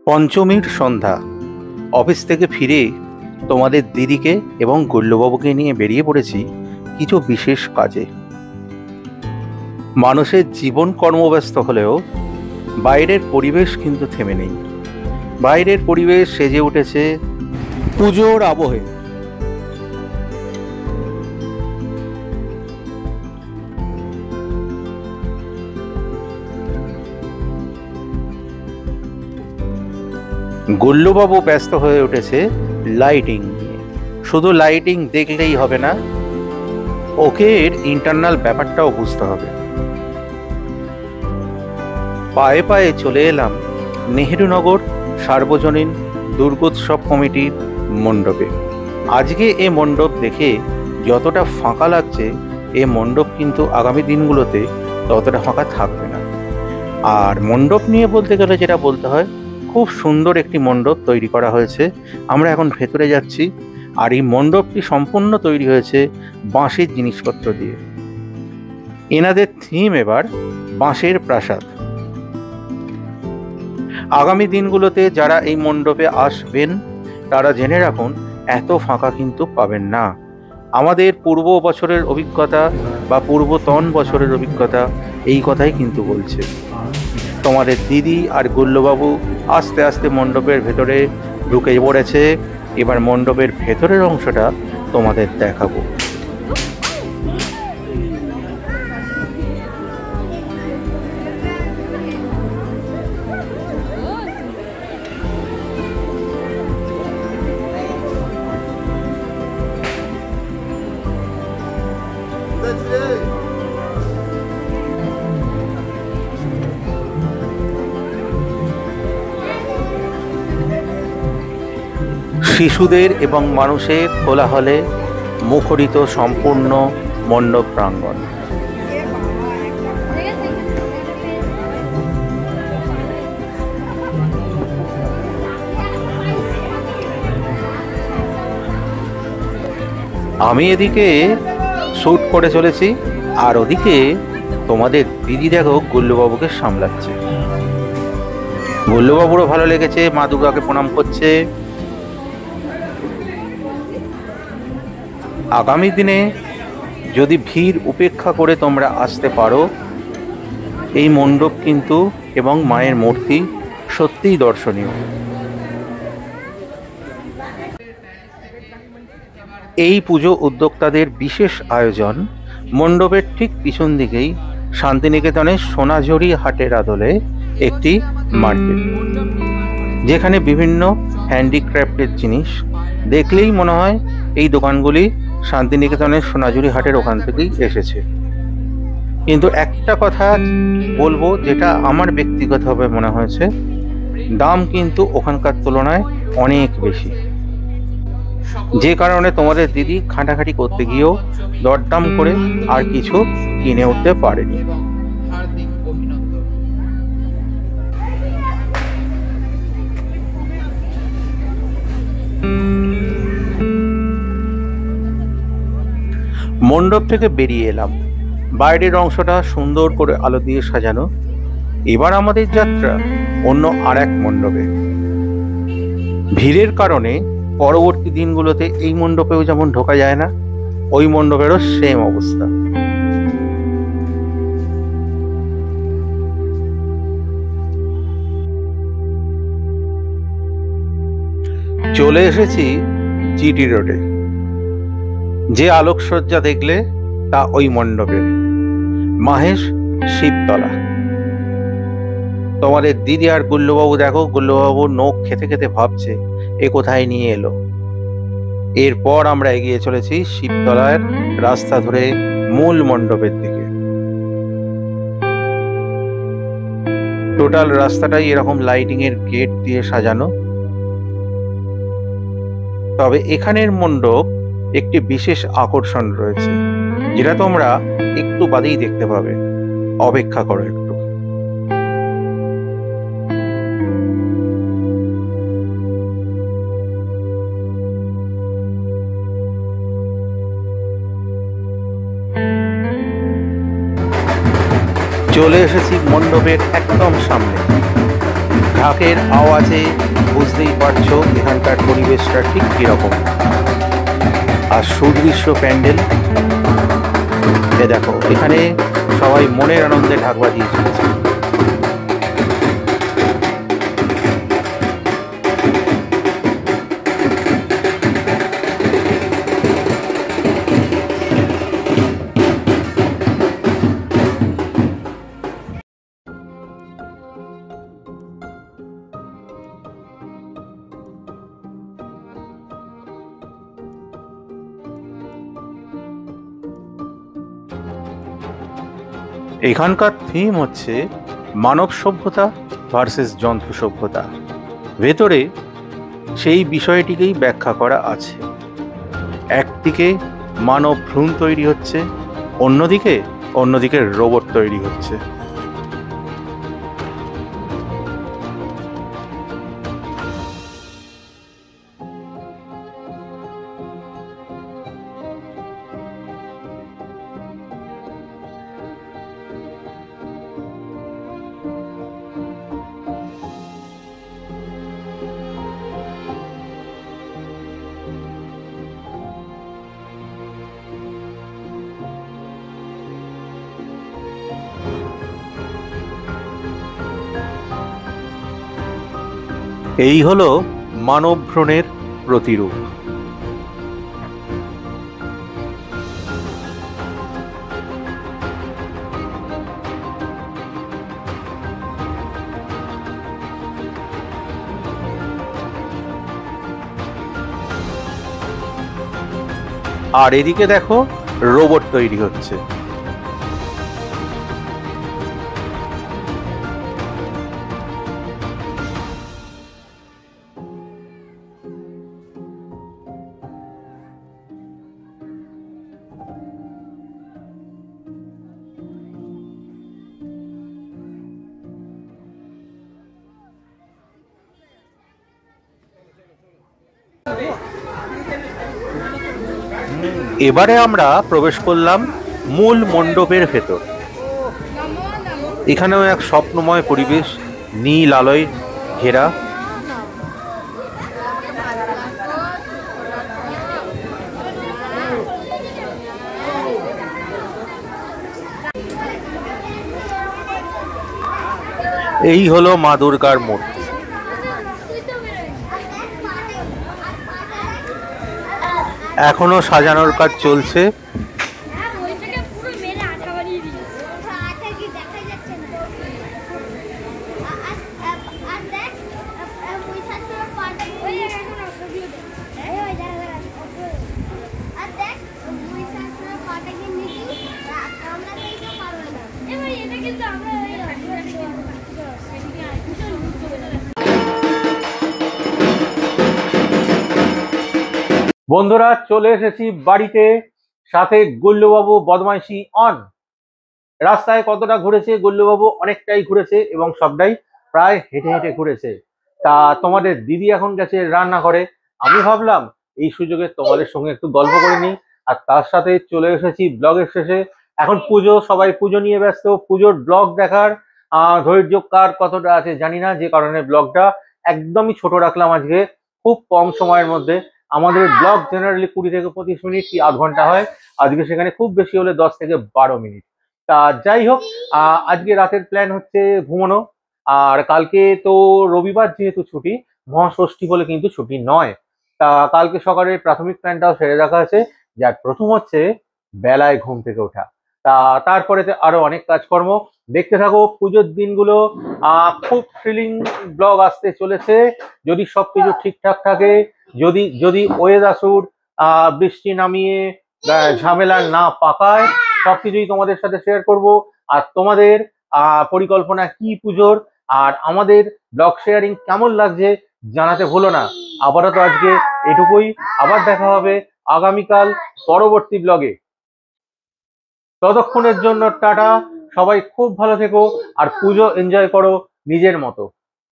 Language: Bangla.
পঞ্চমীর সন্ধ্যা। অফিস থেকে ফিরে তোমাদের দিদিকে এবং গুল্লুবাবুকে নিয়ে বেরিয়ে পড়েছি কিছু বিশেষ কাজে। মানুষের জীবন কর্মব্যস্ত হলেও বাইরের পরিবেশ কিন্তু থেমে নেই। বাইরের পরিবেশ সেজে উঠেছে পুজোর আবহে। গুল্লুবাবু ব্যস্ত হয়ে উঠেছে লাইটিং নিয়ে। শুধু লাইটিং দেখলেই হবে না, ওকে এর ইন্টারনাল ব্যাপারটাও বুঝতে হবে। পায়ে পায়ে চলে এলাম নেহেরুনগর সার্বজনীন দুর্গোৎসব কমিটির মণ্ডপে। আজকে এ মণ্ডপ দেখে যতটা ফাঁকা লাগছে, এ মণ্ডপ কিন্তু আগামী দিনগুলোতে ততটা ফাঁকা থাকবে না। আর মণ্ডপ নিয়ে বলতে গেলে যেটা বলতে হয়, খুব সুন্দর একটি মণ্ডপ তৈরি করা হয়েছে। আমরা এখন ভেতরে যাচ্ছি। আর এই মণ্ডপটি সম্পূর্ণ তৈরি হয়েছে বাঁশের জিনিসপত্র দিয়ে। এনাদের থিম এবার বাঁশের প্রাসাদ। আগামী দিনগুলোতে যারা এই মণ্ডপে আসবেন তারা জেনে রাখুন, এত ফাঁকা কিন্তু পাবেন না। আমাদের পূর্ব বছরের অভিজ্ঞতা বা পূর্বতন বছরের অভিজ্ঞতা এই কথাই কিন্তু বলছে। তোমাদের দিদি আর গুল্লুবাবু আস্তে আস্তে মণ্ডপের ভেতরে ঢুকে পড়েছে। এবার মণ্ডপের ভেতরের অংশটা তোমাদের দেখাবো। শিশুদের এবং মানুষের কোলাহলে মুখরিত সম্পূর্ণ মণ্ডপ প্রাঙ্গণ। আমি এদিকে শ্যুট করে চলেছি, আর ওদিকে তোমাদের দিদি দেখো গুল্লুবাবুকে সামলাচ্ছে। গুল্লুবাবুরও ভালো লেগেছে, মা দুর্গাকে প্রণাম করছে। আগামী দিনে যদি ভিড় উপেক্ষা করে তোমরা আসতে পারো, এই মণ্ডপ কিন্তু এবং মায়ের মূর্তি সত্যিই দর্শনীয়। এই পুজো উদ্যোক্তাদের বিশেষ আয়োজন মণ্ডপের ঠিক পিছন দিকেই শান্তিনিকেতনের সোনাঝুরি হাটের আদলে একটি মার্কেট, যেখানে বিভিন্ন হ্যান্ডিক্রাফটের জিনিস দেখলেই মনে হয় এই দোকানগুলি শান্তিনিকেতনের সোনাঝুরি হাটের ওখান থেকেই এসেছে। কিন্তু একটা কথা বলবো, যেটা আমার ব্যক্তিগতভাবে মনে হয়েছে, দাম কিন্তু ওখানকার তুলনায় অনেক বেশি। যে কারণে তোমাদের দিদি খাটাখাটি করতে গিয়েও দরদাম করে আর কিছু কিনে উঠতে পারেনি। মণ্ডপ থেকে বেরিয়ে এলাম। বাইরের অংশটা সুন্দর করে আলো দিয়ে সাজানো। এবার আমাদের যাত্রা অন্য আর এক মণ্ডপে। ভিড়ের কারণে পরবর্তী দিনগুলোতে এই মণ্ডপেও যেমন ঢোকা যায় না, ওই মণ্ডপেরও সেম অবস্থা। চলে এসেছি জিটি রোডে। যে আলোকসজ্জা দেখলে তা ওই মণ্ডপে, মাহেশ শিবতলা। তোমাদের দিদি আর গুল্লুবাবু দেখো, গুল্লুবাবু নখ খেতে খেতে ভাবছে এ কোথায় নিয়ে এলো। এরপর আমরা এগিয়ে চলেছি শিবতলার রাস্তা ধরে মূল মণ্ডপের দিকে। টোটাল রাস্তাটাই এরকম লাইটিং এর গেট দিয়ে সাজানো। তবে এখানের মণ্ডপ একটি বিশেষ আকর্ষণ রয়েছে, যেটা তোমরা একটু বাদেই দেখতে পাবে। অপেক্ষা করো একটু। চলে এসেছি মণ্ডপের একদম সামনে। ঢাকের আওয়াজে বুঝতেই পারছো এখানকার পরিবেশটা ঠিক কিরকম। আর সুদৃশ্য প্যান্ডেল, দেখো এখানে সবাই মনের আনন্দে ঢাক বাজিয়ে চলেছে। এখানকার থিম হচ্ছে মানব সভ্যতা ভার্সেস যন্ত্র সভ্যতা। ভেতরে সেই বিষয়টিকেই ব্যাখ্যা করা আছে। একদিকে মানব ভ্রূণ তৈরি হচ্ছে, অন্যদিকে রোবট তৈরি হচ্ছে। এই হলো মানব ভ্রূণের প্রতিরূপ। আর এদিকে দেখো রোবট তৈরি হচ্ছে। এবারে আমরা প্রবেশ করলাম মূল মণ্ডপের ভেতর। এখানেও এক স্বপ্নময় পরিবেশ, নীল আলোয় ঘেরা। এই হলো মা দুর্গার মূর্তি। এখনো সাজানোর কাজ চলছে। বন্ধুরা, চলে এসেছি বাড়িতে, সাথে গুল্লুবাবু বদমাইশি অন। রাস্তায় কতটা ঘুরেছে গুল্লুবাবু? অনেকটাই ঘুরেছে, এবং সবটাই প্রায় হেঁটে হেঁটে ঘুরেছে। তা তোমাদের দিদি এখন গেছে রান্না করে। আমি ভাবলাম এই সুযোগে তোমাদের সঙ্গে একটু গল্প করে নিই। আর তার সাথে চলে এসেছি ব্লগের শেষে। এখন পুজো, সবাই পুজো নিয়ে ব্যস্ত। পুজোর ব্লগ দেখার ধৈর্য কার কতটা আছে জানি না, যে কারণে ব্লগটা একদমই ছোট রাখলাম আজকে, খুব কম সময়ের মধ্যে। আমাদের ব্লগ জেনারেলি 20 থেকে 25 মিনিট কি আধ ঘন্টা হয়, আজকে সেখানে খুব বেশি হলে 10 থেকে 12 মিনিট। তা যাই হোক, আজকে রাতের প্ল্যান হচ্ছে ঘুমানো। আর কালকে তো রবিবার যেহেতু ছুটি, মহাষষ্ঠী বলে কিন্তু ছুটি নয়। তা কালকে সকালে প্রাথমিক প্ল্যানটাও সেরে রাখা আছে, যার প্রথম হচ্ছে বেলায় ঘুম থেকে ওঠা। তা তারপরে আরো অনেক কাজকর্ম। দেখতে থাকো পুজোর দিনগুলো। খুব থ্রিলিং ব্লগ আসতে চলেছে, যদি সবকিছু ঠিকঠাক থাকে, যদি ওয়েদার সুট বৃষ্টি নামিয়ে ঝামেলা না পাকায়, সবকিছুই তোমাদের সাথে শেয়ার করব। আর তোমাদের পরিকল্পনা কি পুজোর, আর আমাদের ব্লগ শেয়ারিং কেমন লাগছে জানাতে ভুলো না। আপাতত আজকে এটুকুই, আবার দেখা হবে আগামীকাল পরবর্তী ব্লগে। ততক্ষণের জন্য টাটা, সবাই খুব ভালো থেকো আর পুজো এনজয় করো নিজের মতো।